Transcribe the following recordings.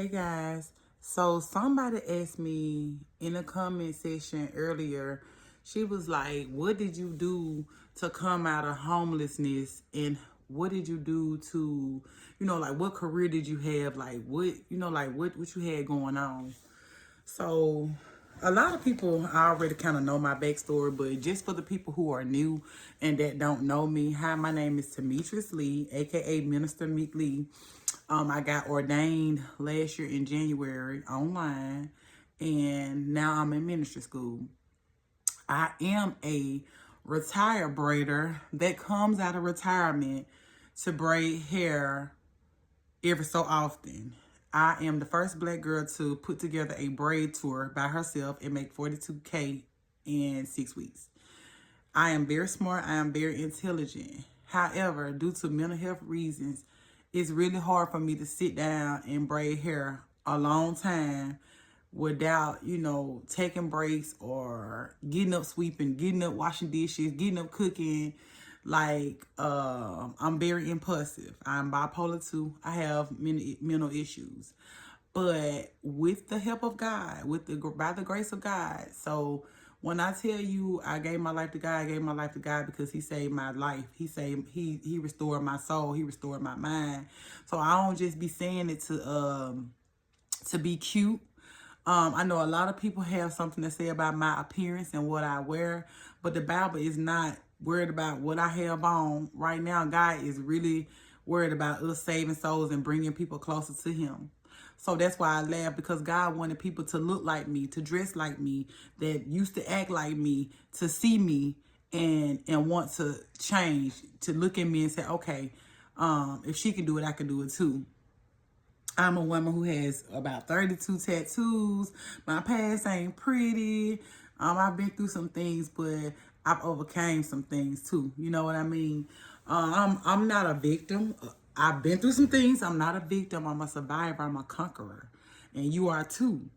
Hey guys, so somebody asked me in the comment section earlier, she was like, what did you do to come out of homelessness, and what did you do to, like what career did you have, like what, like what you had going on. So a lot of people already kind of know my backstory, but just for the people who are new and that don't know me, hi, my name is Demetrius Lee, aka Minister Meek Lee. I got ordained last year in January online, and now I'm in ministry school. I am a retired braider that comes out of retirement to braid hair every so often. I am the first black girl to put together a braid tour by herself and make 42K in 6 weeks. I am very smart. I am very intelligent. However, due to mental health reasons, it's really hard for me to sit down and braid hair a long time without, taking breaks or getting up sweeping, getting up washing dishes, getting up cooking. Like, I'm very impulsive. I'm bipolar too. I have many mental issues. But with the help of God, by the grace of God. So when I tell you I gave my life to God, I gave my life to God because He saved my life. He saved, He restored my soul. He restored my mind. So I don't just be saying it to be cute. I know a lot of people have something to say about my appearance and what I wear, but the Bible is not worried about what I have on. Right now, God is really worried about us saving souls and bringing people closer to Him. So that's why I laugh, because God wanted people to look like me, to dress like me, that used to act like me, to see me and want to change, to look at me and say, okay, if she can do it, I can do it too. I'm a woman who has about 32 tattoos. My past ain't pretty. I've been through some things, but I've overcame some things too. You know what I mean? I'm not a victim. I've been through some things. I'm not a victim. I'm a survivor. I'm a conqueror, and you are too.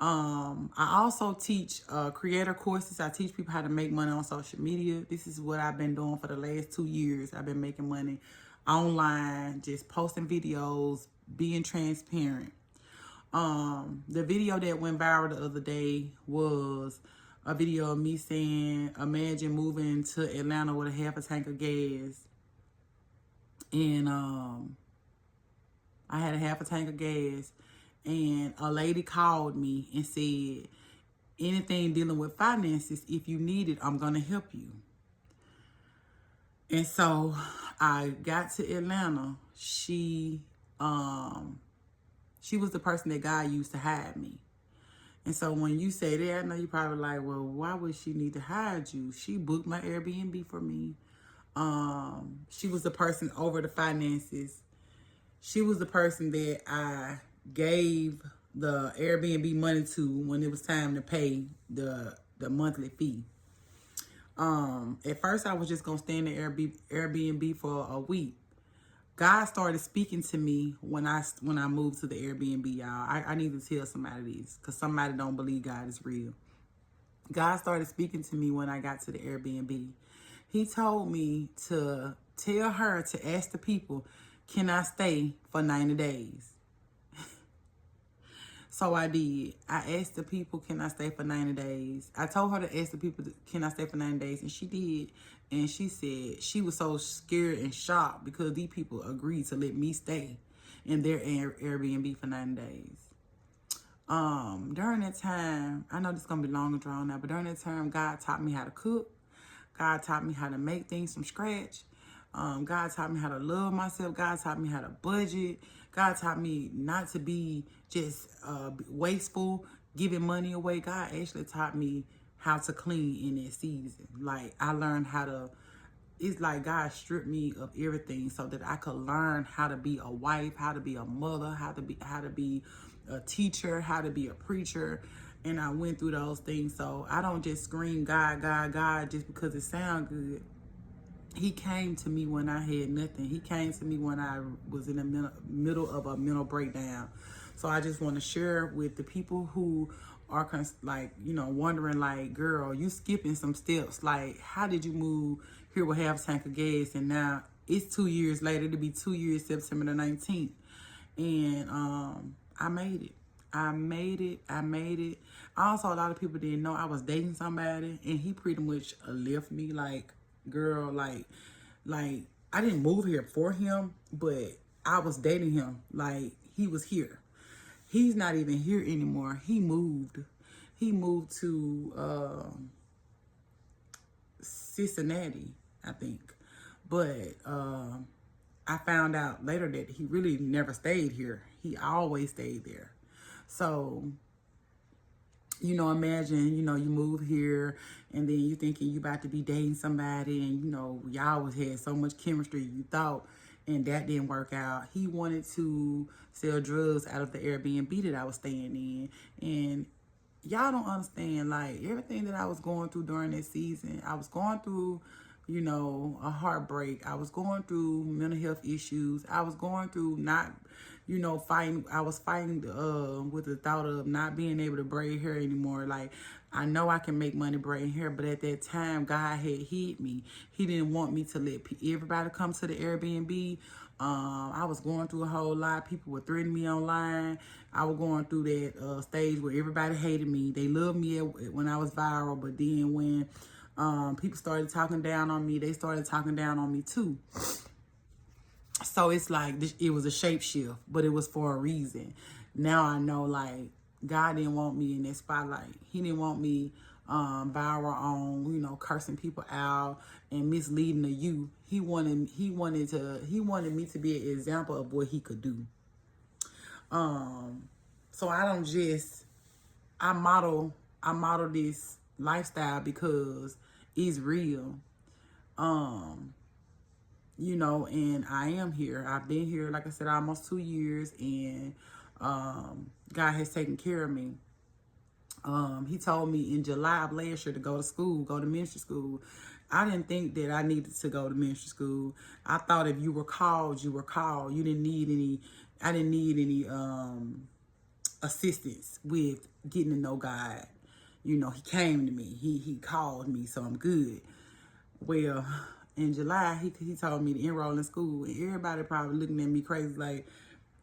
I also teach creator courses. I teach people how to make money on social media. This is what I've been doing for the last 2 years. I've been making money online, just posting videos, being transparent. The video that went viral the other day was a video of me saying, imagine moving to Atlanta with a half a tank of gas. And I had a half a tank of gas, and a lady called me and said, anything dealing with finances, if you need it, I'm going to help you. And so I got to Atlanta. She was the person that God used to hide me. And so when you say that, I know you're probably like, well, why would she need to hide you? She booked my Airbnb for me. She was the person over the finances. She was the person that I gave the Airbnb money to when it was time to pay the monthly fee. At first I was just gonna stay in the Airbnb for a week. God started speaking to me when I moved to the Airbnb, y'all. I need to tell somebody this, because somebody don't believe God is real. God started speaking to me when I got to the Airbnb. He told me to tell her to ask the people, can I stay for 90 days? So I did. I asked the people, can I stay for 90 days? I told her to ask the people, can I stay for 90 days? And she did. And she said she was so scared and shocked because these people agreed to let me stay in their Airbnb for 90 days. During that time, I know this is going to be long and drawn out, but during that time, God taught me how to cook. God taught me how to make things from scratch. God taught me how to love myself. God taught me how to budget. God taught me not to be just wasteful, giving money away. God actually taught me how to clean in that season. Like, I learned how to, it's like God stripped me of everything so that I could learn how to be a wife, how to be a mother, how to be a teacher, how to be a preacher. And I went through those things. So I don't just scream God, God, God just because it sounds good. He came to me when I had nothing. He came to me when I was in the middle of a mental breakdown. So I just want to share with the people who are wondering, like, girl, you skipping some steps. Like, how did you move here with half a tank of gas, and now it's 2 years later? It'll be 2 years, September the 19th. And I made it. I made it. I made it. Also, a lot of people didn't know I was dating somebody, and he pretty much left me. Like, girl, like I didn't move here for him, but I was dating him. Like, he was here. He's not even here anymore. He moved. He moved to Cincinnati, I think. But I found out later that he really never stayed here. He always stayed there. So, you know, imagine, you know, you move here and then you thinking you about to be dating somebody and, you know, y'all always had so much chemistry, you thought, and that didn't work out. He wanted to sell drugs out of the Airbnb that I was staying in. And y'all don't understand, like, everything that I was going through during that season. I was going through, you know, a heartbreak. I was going through mental health issues. I was going through not, you know, fighting. I was fighting with the thought of not being able to braid hair anymore. Like, I know I can make money braiding hair, but at that time, God had hid me. He didn't want me to let everybody come to the Airbnb. I was going through a whole lot. People were threatening me online. I was going through that stage where everybody hated me. They loved me when I was viral, but then when people started talking down on me, they started talking down on me too. So it's like it was a shape shift, but it was for a reason. Now I know, like, God didn't want me in that spotlight. He didn't want me viral on, you know, cursing people out and misleading the youth. He wanted me to be an example of what he could do. So I model this lifestyle because it's real. You know, and I am here. I've been here, like I said, almost 2 years, and God has taken care of me. He told me in July of last year to go to school, go to ministry school. I didn't think that I needed to go to ministry school. I thought if you were called, you were called. You didn't need any, I didn't need any assistance with getting to know God. You know, he came to me. He called me, so I'm good. Well, in July, he told me to enroll in school, and everybody probably looking at me crazy like,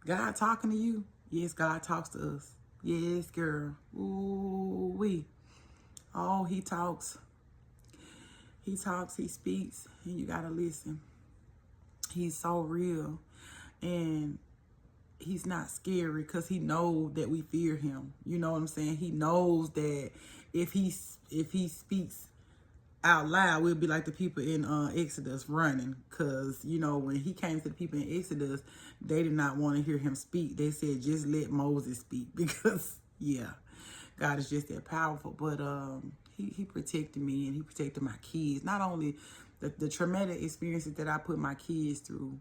God talking to you? Yes, God talks to us. Yes, girl. Ooh, oh, he talks. He talks, he speaks, and you gotta listen. He's so real, and he's not scary because he knows that we fear him. You know what I'm saying? He knows that if he speaks out loud, we'll be like the people in Exodus running, because, you know, when he came to the people in Exodus, they did not want to hear him speak. They said, just let Moses speak, because, yeah, God is just that powerful. But he protected me, and he protected my kids. Not only the traumatic experiences that I put my kids through,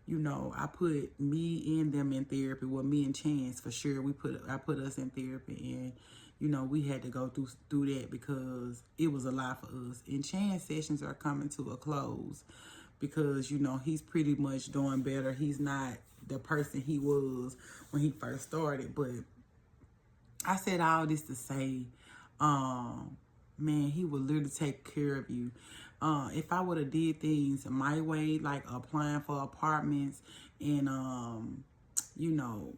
you know, I put me and them in therapy. Well, me and Chance, for sure. I put us in therapy, and, you know, we had to go through that because it was a lot for us. And Chance sessions are coming to a close because, you know, he's pretty much doing better. He's not the person he was when he first started. But I said all this to say, man, he would literally take care of you. If I would have did things my way, like applying for apartments and, you know,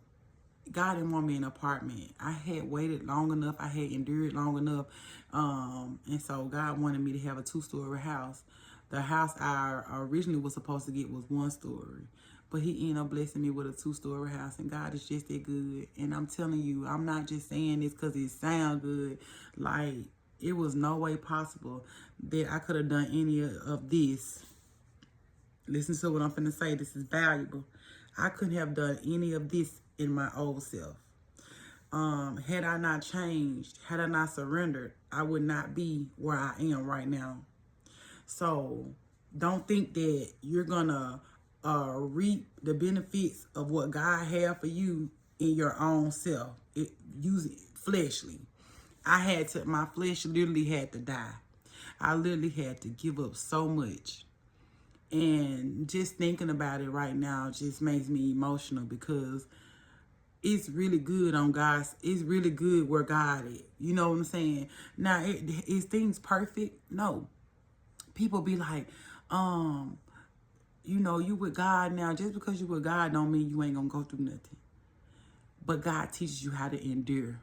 God didn't want me in an apartment. I had waited long enough. I had endured long enough. And so God wanted me to have a 2-story house. The house I originally was supposed to get was 1 story. But he ended up blessing me with a 2-story house. And God is just that good. And I'm telling you, I'm not just saying this because it sounds good. Like, it was no way possible that I could have done any of this. Listen to what I'm finna say. This is valuable. I couldn't have done any of this in my old self. Had I not changed, had I not surrendered, I would not be where I am right now. So don't think that you're gonna reap the benefits of what God had for you in your own self. Use it fleshly. My flesh literally had to die. I literally had to give up so much. And just thinking about it right now just makes me emotional because it's really good it's really good where God is. You know what I'm saying? Now, is things perfect? No. People be like, you know, you with God now. Just because you with God don't mean you ain't gonna go through nothing. but God teaches you how to endure.